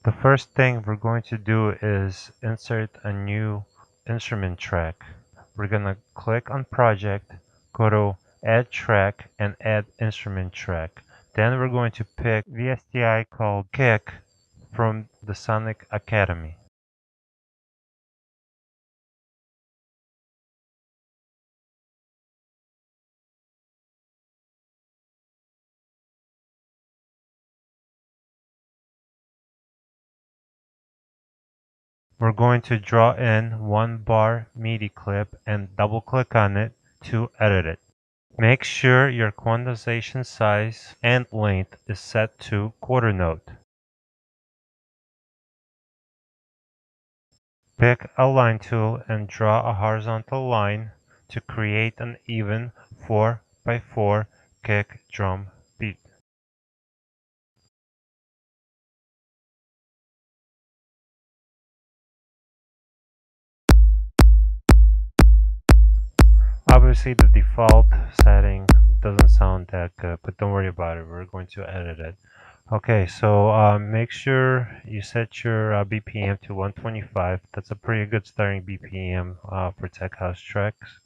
The first thing we're going to do is insert a new instrument track. We're going to click on project, go to add track and add instrument track. Then we're going to pick the STI called Kick from the Sonic Academy. We're going to draw in one bar MIDI clip and double click on it to edit it. Make sure your quantization size and length is set to quarter note. Pick a line tool and draw a horizontal line to create an even 4x4 kick drum beat. Obviously the default setting doesn't sound that good, but don't worry about it, we're going to edit it. Okay, so make sure you set your BPM to 125. That's a pretty good starting BPM for tech house tracks.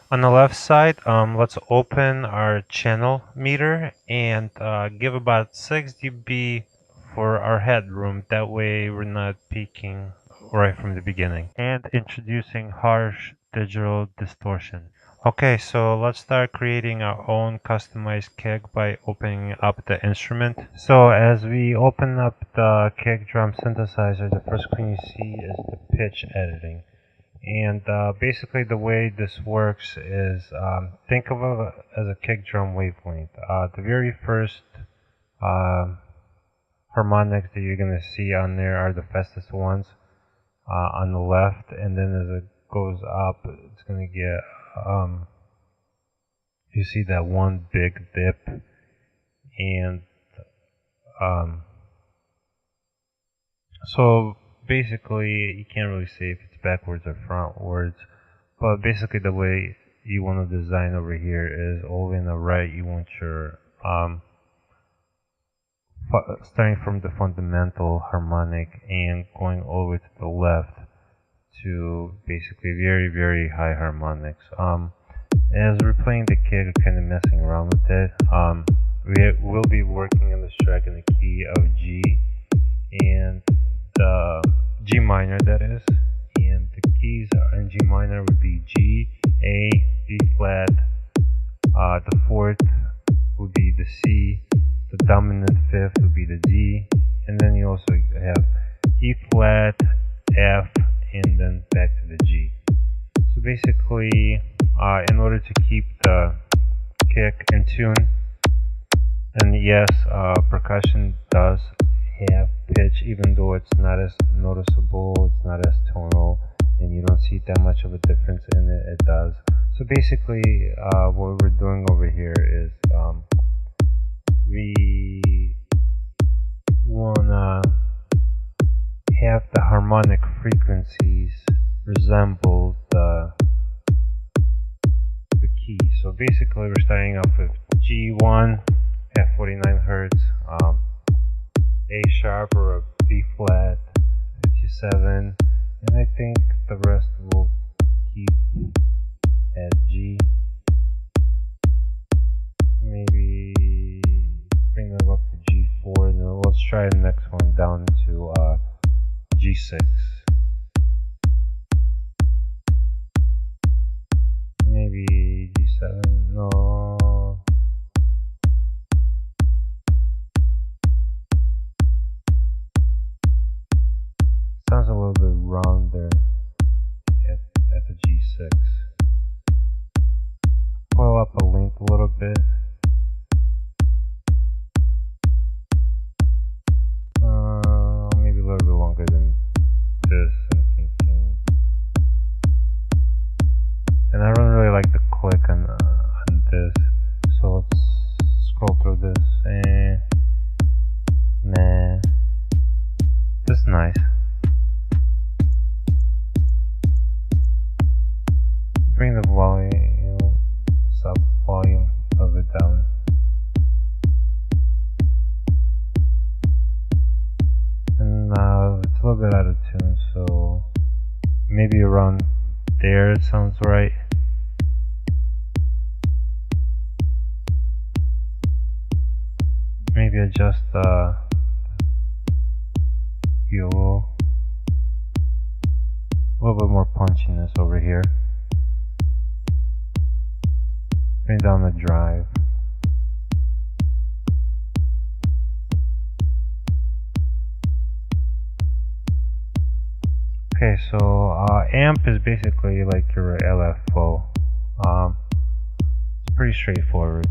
On the left side, let's open our channel meter and give about 6 dB for our headroom. That way we're not peaking right from the beginning. And introducing harsh digital distortion. Okay, so let's start creating our own customized kick by opening up the instrument. So as we open up the kick drum synthesizer, the first screen you see is the pitch editing. And basically the way this works is think of it as a kick drum wavelength. The very first harmonics that you're going to see on there are the fastest ones on the left, and then as it goes up, it's going to get, you see that one big dip, and so basically you can't really say if it's backwards or frontwards, but basically the way you want to design over here is all the way on the right you want your starting from the fundamental harmonic and going all the way to the left to basically very high harmonics. As we're playing the kick, we're kind of messing around with it. We will be working on this track in the key of G and the G minor, that is, and the keys in G minor would be G, A, B flat, the fourth would be the C, the dominant fifth would be the D, and then you also have E flat, F, and then back to the G. So basically, in order to keep the kick in tune, and yes, percussion does have pitch, even though it's not as noticeable, it's not as tonal, and you don't see that much of a difference in it, it does. So basically, what we're doing over here is we wanna have the harmonic frequencies resemble the key. So basically we're starting off with G1 at 49 hertz, A sharp or a B flat at G7, and I think the rest will keep at G. Maybe bring them up to G4, and then let's try the next one down to G6. Maybe G7, no. Sounds a little bit wrong there at the G6. Coil up the length a little bit. Maybe a little bit longer than this, I'm thinking. And I don't really like the click on this, so let's scroll through this. Nah, this is nice. Bring the volume sounds right. Maybe adjust the EQ a little bit more punchiness over here. Bring down the drive. Okay, so amp is basically like your LFO. It's pretty straightforward.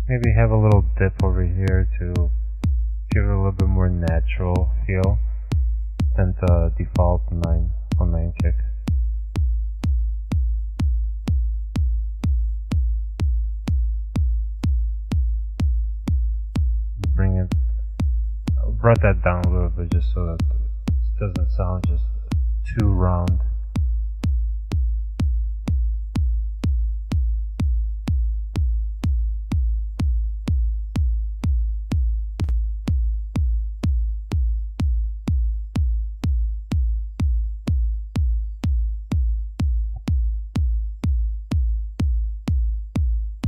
Maybe have a little dip over here to give it a little bit more natural feel than the default 919 kick. Brought that down a little bit just so that it doesn't sound just too round.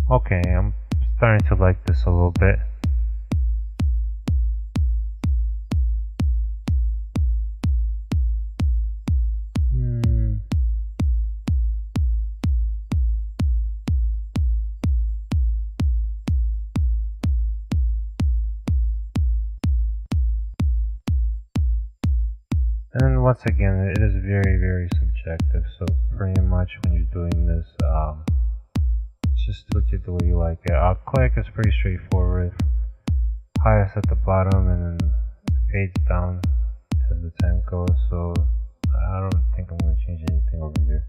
Okay, I'm starting to like this a little bit. And once again, it is very, very subjective. So pretty much when you're doing this, just tweak it the way you like it. Click is pretty straightforward. Highest at the bottom and then fades down as the time goes. So I don't think I'm going to change anything over here.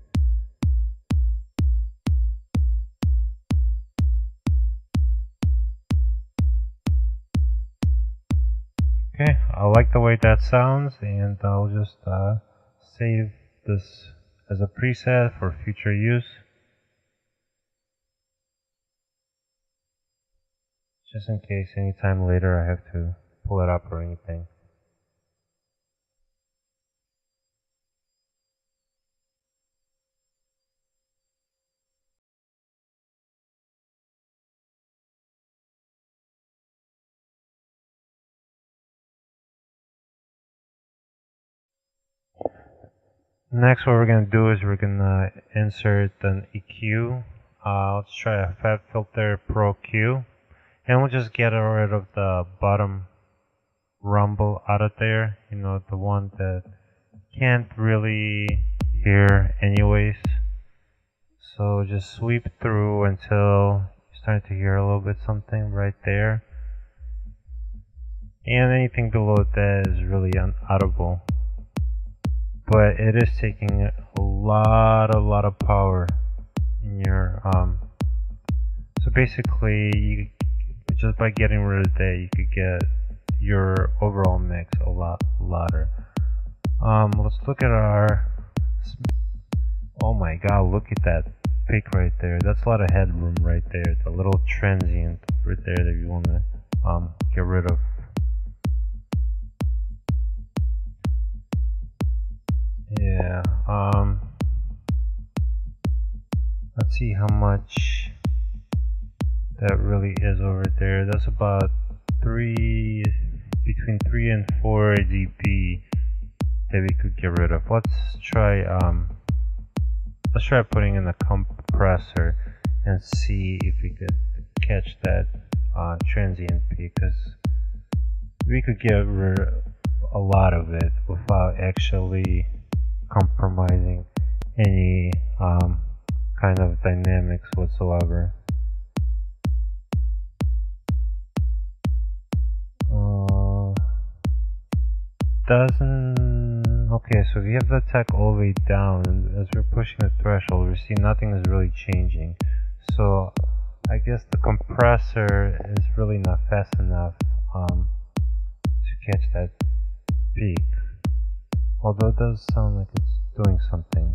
Okay, I like the way that sounds, and I'll just save this as a preset for future use. Just in case anytime later I have to pull it up or anything. Next, what we're going to do is we're going to insert an EQ. Let's try a FabFilter Pro Q. And we'll just get rid of the bottom rumble out of there. You know, the one that can't really hear anyways. So just sweep through until you start to hear a little bit something right there. And anything below that is really inaudible. But it is taking a lot of power in your so basically just by getting rid of that you could get your overall mix a lot louder. Let's look at our, oh my god, look at that peak right there. That's a lot of headroom right there. The little transient right there that you want to get rid of. Yeah, let's see how much that really is over there. That's about between 3 and 4 dB that we could get rid of. Let's try putting in a compressor and see if we could catch that transient peak, because we could get rid of a lot of it without actually compromising any kind of dynamics whatsoever. Okay, so we have the tech all the way down, and as we're pushing the threshold, we see nothing is really changing. So I guess the compressor is really not fast enough to catch that peak. Although it does sound like it's doing something.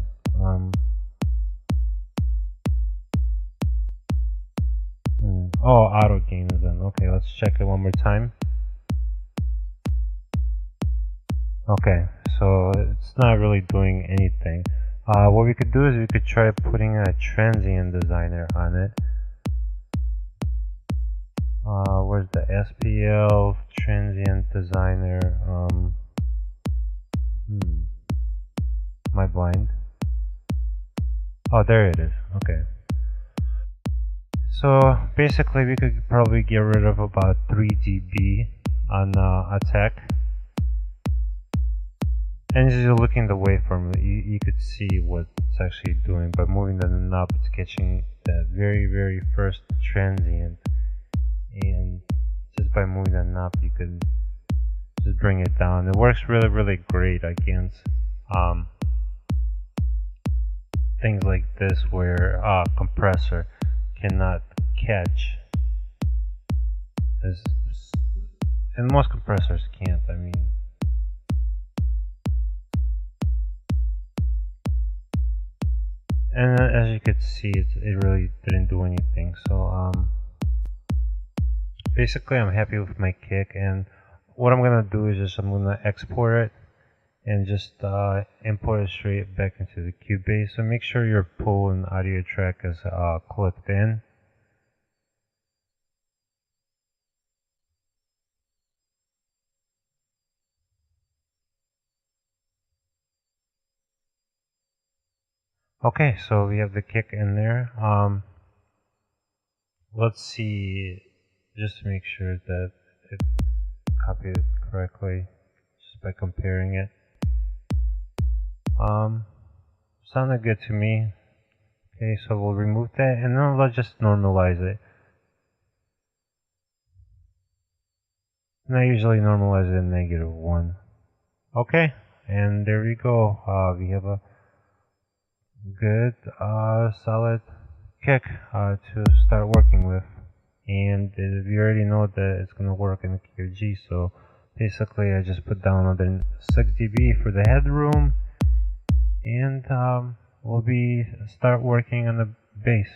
Oh, auto gain is in. Okay, let's check it one more time. Okay, so it's not really doing anything. What we could do is we could try putting a transient designer on it. Where's the SPL transient designer? Am I blind? Oh, there it is. Okay. So basically, we could probably get rid of about 3 dB on attack. And as you're looking the waveform, you could see what it's actually doing. By moving the knob, it's catching that very first transient, and just by moving the knob, you can just bring it down. It works really great against things like this where compressor cannot catch, and most compressors can't. I mean, and as you could see, it really didn't do anything. So basically, I'm happy with my kick, and what I'm gonna do is I'm gonna export it and just import it straight back into the Cubase. So make sure your pull and audio track is clicked in. Okay, so we have the kick in there. Let's see, just to make sure that it copied it correctly, just by comparing it. Sounded good to me. Okay, so we'll remove that, and then let's just normalize it. And I usually normalize it at -1. Okay, and there we go. We have a good, solid kick to start working with. And we already know that it's going to work in the QG, so basically I just put down another 6 dB for the headroom, and we'll start working on the bass.